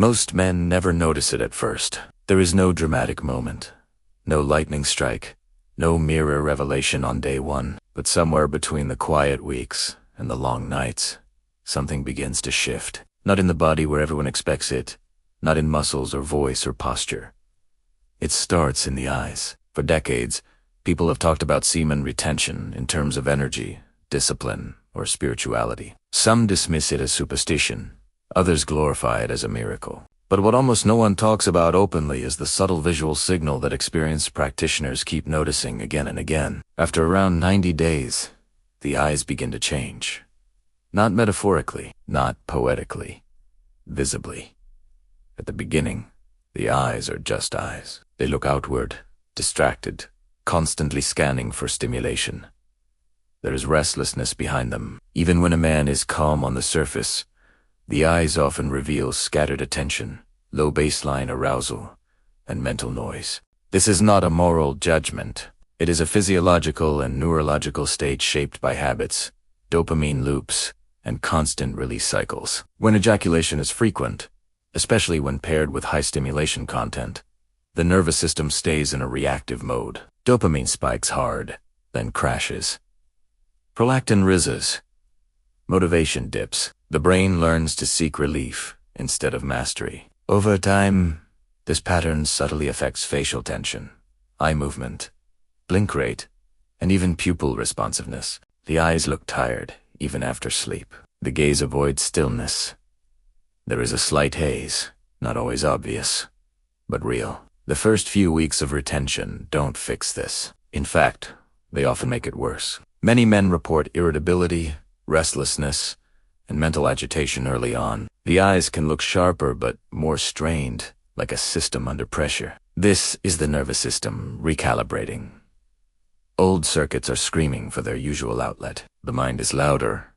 Most men never notice it at first. There is no dramatic moment, no lightning strike, no mirror revelation on day one, but somewhere between the quiet weeks and the long nights, something begins to shift. Not in the body where everyone expects it, not in muscles or voice or posture. It starts in the eyes. For decades, people have talked about semen retention in terms of energy, discipline, or spirituality. Some dismiss it as superstition, others glorify it as a miracle. But what almost no one talks about openly is the subtle visual signal that experienced practitioners keep noticing again and again. After around 90 days, the eyes begin to change. Not metaphorically, not poetically, visibly. At the beginning, the eyes are just eyes. They look outward, distracted, constantly scanning for stimulation. There is restlessness behind them. Even when a man is calm on the surface, the eyes often reveal scattered attention, low baseline arousal, and mental noise. This is not a moral judgment. It is a physiological and neurological state shaped by habits, dopamine loops, and constant release cycles. When ejaculation is frequent, especially when paired with high stimulation content, the nervous system stays in a reactive mode. Dopamine spikes hard, then crashes. Prolactin rises. Motivation dips. The brain learns to seek relief instead of mastery. Over time, this pattern subtly affects facial tension, eye movement, blink rate, and even pupil responsiveness. The eyes look tired, even after sleep. The gaze avoids stillness. There is a slight haze, not always obvious, but real. The first few weeks of retention don't fix this. In fact, they often make it worse. Many men report irritability, restlessness, and mental agitation early on. The eyes can look sharper but more strained, like a system under pressure. This is the nervous system recalibrating. Old circuits are screaming for their usual outlet. The mind is louder.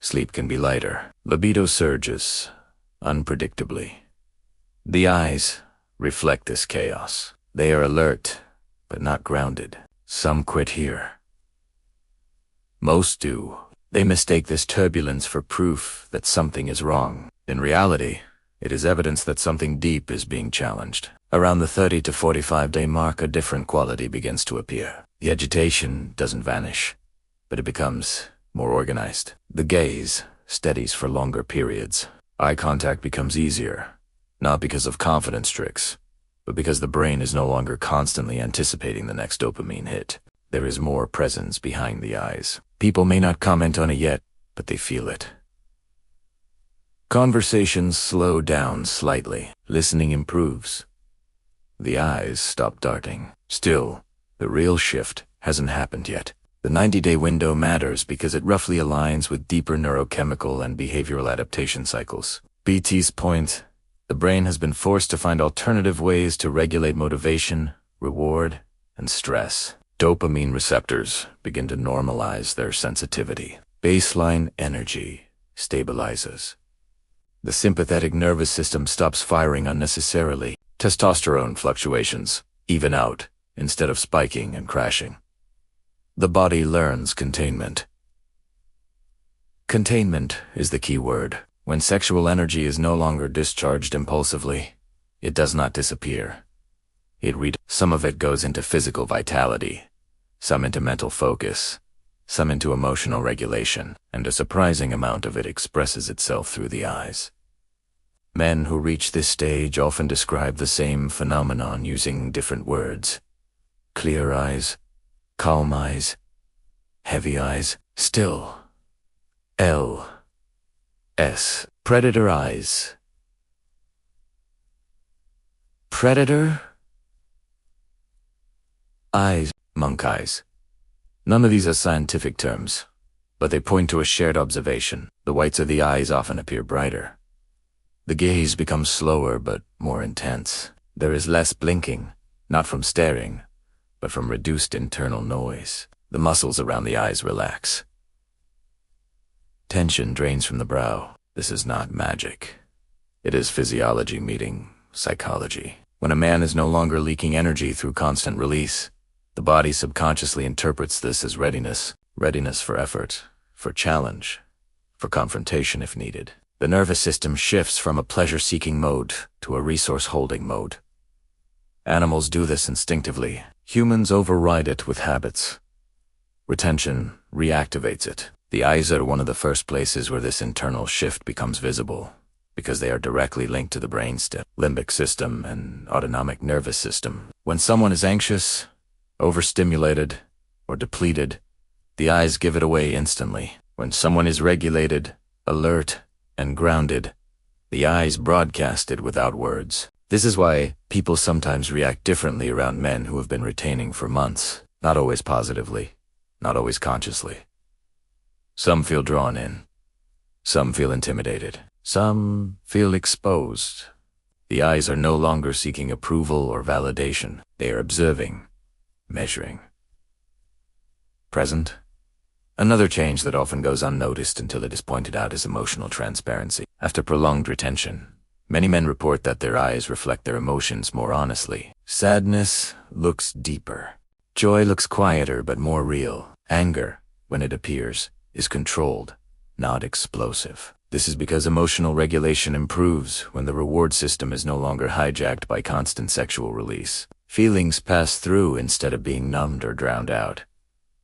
Sleep can be lighter. Libido surges, unpredictably. The eyes reflect this chaos. They are alert, but not grounded. Some quit here. Most do. They mistake this turbulence for proof that something is wrong. In reality, it is evidence that something deep is being challenged. Around the 30 to 45-day mark, a different quality begins to appear. The agitation doesn't vanish, but it becomes more organized. The gaze steadies for longer periods. Eye contact becomes easier, not because of confidence tricks, but because the brain is no longer constantly anticipating the next dopamine hit. There is more presence behind the eyes. People may not comment on it yet, but they feel it. Conversations slow down slightly. Listening improves. The eyes stop darting. Still, the real shift hasn't happened yet. The 90-day window matters because it roughly aligns with deeper neurochemical and behavioral adaptation cycles. BT's point, the brain has been forced to find alternative ways to regulate motivation, reward, and stress. Dopamine receptors begin to normalize their sensitivity. Baseline energy stabilizes. The sympathetic nervous system stops firing unnecessarily. Testosterone fluctuations even out instead of spiking and crashing. The body learns containment. Containment is the key word. When sexual energy is no longer discharged impulsively, it does not disappear. Some of it goes into physical vitality, some into mental focus, some into emotional regulation, and a surprising amount of it expresses itself through the eyes. Men who reach this stage often describe the same phenomenon using different words. Clear eyes, calm eyes, heavy eyes, still. L.S. Predator eyes. Predator eyes, monk eyes. None of these are scientific terms, but they point to a shared observation. The whites of the eyes often appear brighter. The gaze becomes slower but more intense. There is less blinking, not from staring, but from reduced internal noise. The muscles around the eyes relax. Tension drains from the brow. This is not magic. It is physiology meeting psychology. When a man is no longer leaking energy through constant release, the body subconsciously interprets this as readiness. Readiness for effort, for challenge, for confrontation if needed. The nervous system shifts from a pleasure-seeking mode to a resource-holding mode. Animals do this instinctively. Humans override it with habits. Retention reactivates it. The eyes are one of the first places where this internal shift becomes visible, because they are directly linked to the brainstem, limbic system, and autonomic nervous system. When someone is anxious, overstimulated, or depleted, the eyes give it away instantly. When someone is regulated, alert, and grounded, the eyes broadcast it without words. This is why people sometimes react differently around men who have been retaining for months, not always positively, not always consciously. Some feel drawn in. Some feel intimidated. Some feel exposed. The eyes are no longer seeking approval or validation. They are observing, measuring. Present. Another change that often goes unnoticed until it is pointed out is emotional transparency. After prolonged retention, many men report that their eyes reflect their emotions more honestly. Sadness looks deeper. Joy looks quieter but more real. Anger, when it appears, is controlled, not explosive. This is because emotional regulation improves when the reward system is no longer hijacked by constant sexual release. Feelings pass through instead of being numbed or drowned out.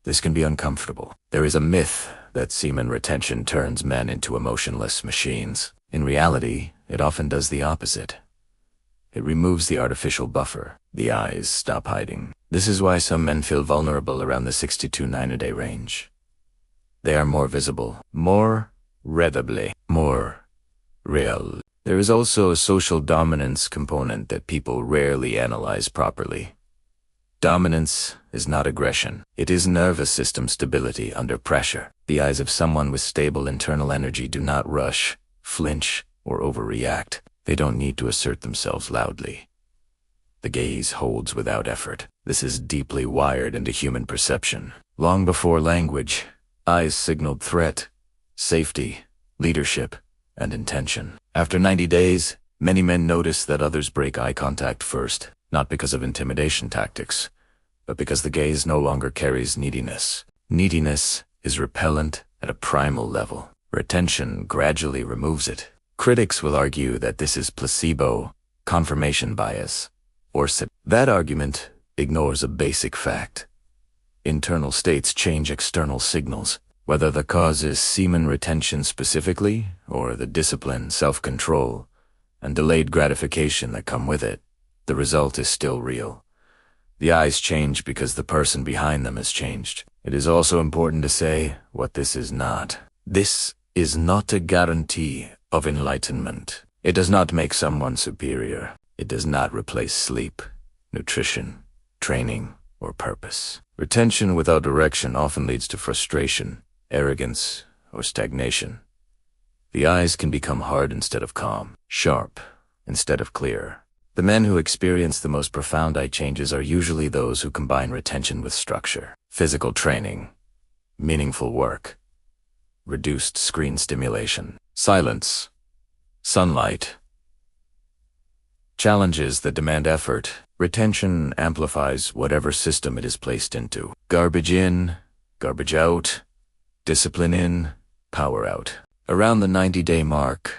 This can be uncomfortable. There is a myth that semen retention turns men into emotionless machines. In reality, it often does the opposite. It removes the artificial buffer. The eyes stop hiding. This is why some men feel vulnerable around the 6 to 9 a day range. They are more visible, more readably, more real. There is also a social dominance component that people rarely analyze properly. Dominance is not aggression. It is nervous system stability under pressure. The eyes of someone with stable internal energy do not rush, flinch, or overreact. They don't need to assert themselves loudly. The gaze holds without effort. This is deeply wired into human perception. Long before language, eyes signaled threat, safety, leadership, and intention. After 90 days, many men notice that others break eye contact first, not because of intimidation tactics, but because the gaze no longer carries neediness. Neediness is repellent at a primal level. Retention gradually removes it. Critics will argue that this is placebo, confirmation bias, or that argument ignores a basic fact. Internal states change external signals. Whether the cause is semen retention specifically, or the discipline, self-control, and delayed gratification that come with it, the result is still real. The eyes change because the person behind them has changed. It is also important to say what this is not. This is not a guarantee of enlightenment. It does not make someone superior. It does not replace sleep, nutrition, training, or purpose. Retention without direction often leads to frustration, arrogance, or stagnation. The eyes can become hard instead of calm, sharp instead of clear. The men who experience the most profound eye changes are usually those who combine retention with structure, physical training, meaningful work, reduced screen stimulation, silence, sunlight, challenges that demand effort. Retention amplifies whatever system it is placed into. Garbage in, garbage out, discipline in, power out. Around the 90-day mark,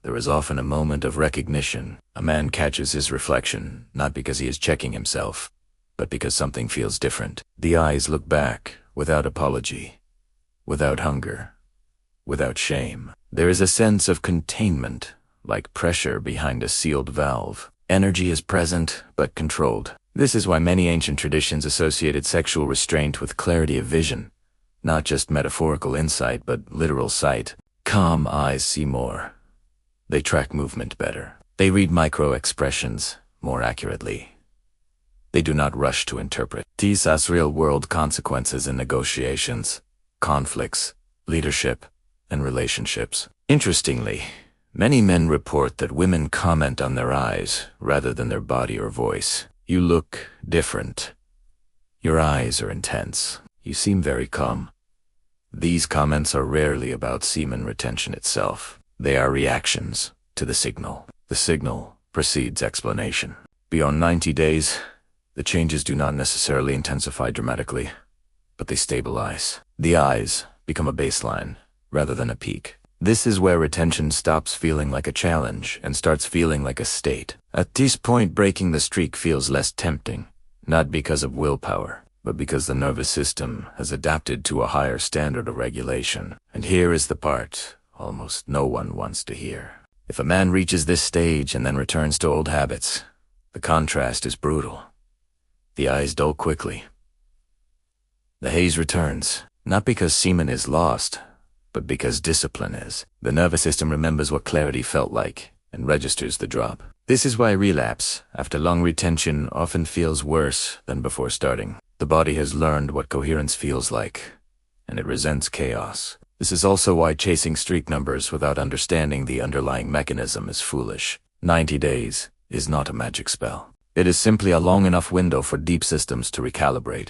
there is often a moment of recognition. A man catches his reflection, not because he is checking himself, but because something feels different. The eyes look back, without apology, without hunger, without shame. There is a sense of containment, like pressure behind a sealed valve. Energy is present, but controlled. This is why many ancient traditions associated sexual restraint with clarity of vision, not just metaphorical insight, but literal sight. Calm eyes see more. They track movement better. They read micro-expressions more accurately. They do not rush to interpret. These has real-world consequences in negotiations, conflicts, leadership, and relationships. Interestingly, many men report that women comment on their eyes rather than their body or voice. You look different. Your eyes are intense. You seem very calm. These comments are rarely about semen retention itself. They are reactions to the signal. The signal precedes explanation. Beyond 90 days, the changes do not necessarily intensify dramatically, but they stabilize. The eyes become a baseline rather than a peak. This is where retention stops feeling like a challenge and starts feeling like a state. At this point, breaking the streak feels less tempting, not because of willpower, but because the nervous system has adapted to a higher standard of regulation. And here is the part almost no one wants to hear. If a man reaches this stage and then returns to old habits, the contrast is brutal. The eyes dull quickly. The haze returns, not because semen is lost, but because discipline is. The nervous system remembers what clarity felt like and registers the drop. This is why relapse, after long retention, often feels worse than before starting. The body has learned what coherence feels like, and it resents chaos. This is also why chasing streak numbers without understanding the underlying mechanism is foolish. 90 days is not a magic spell. It is simply a long enough window for deep systems to recalibrate.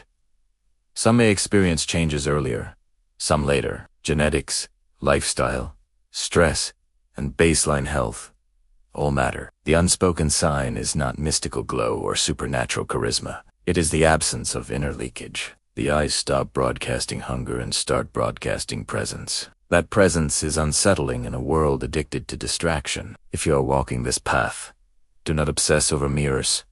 Some may experience changes earlier, some later. Genetics, lifestyle, stress, and baseline health all matter. The unspoken sign is not mystical glow or supernatural charisma. It is the absence of inner leakage. The eyes stop broadcasting hunger and start broadcasting presence. That presence is unsettling in a world addicted to distraction. If you are walking this path, do not obsess over mirrors.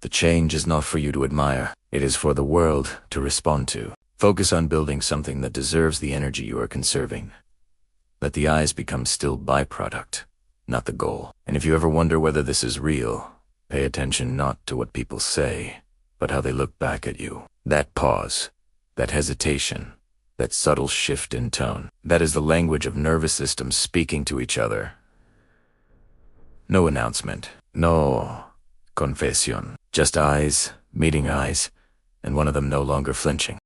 The change is not for you to admire. It is for the world to respond to. Focus on building something that deserves the energy you are conserving. Let the eyes become still byproduct, not the goal. And if you ever wonder whether this is real, pay attention not to what people say, but how they look back at you. That pause, that hesitation, that subtle shift in tone, that is the language of nervous systems speaking to each other. No announcement, no confession, just eyes meeting eyes, and one of them no longer flinching.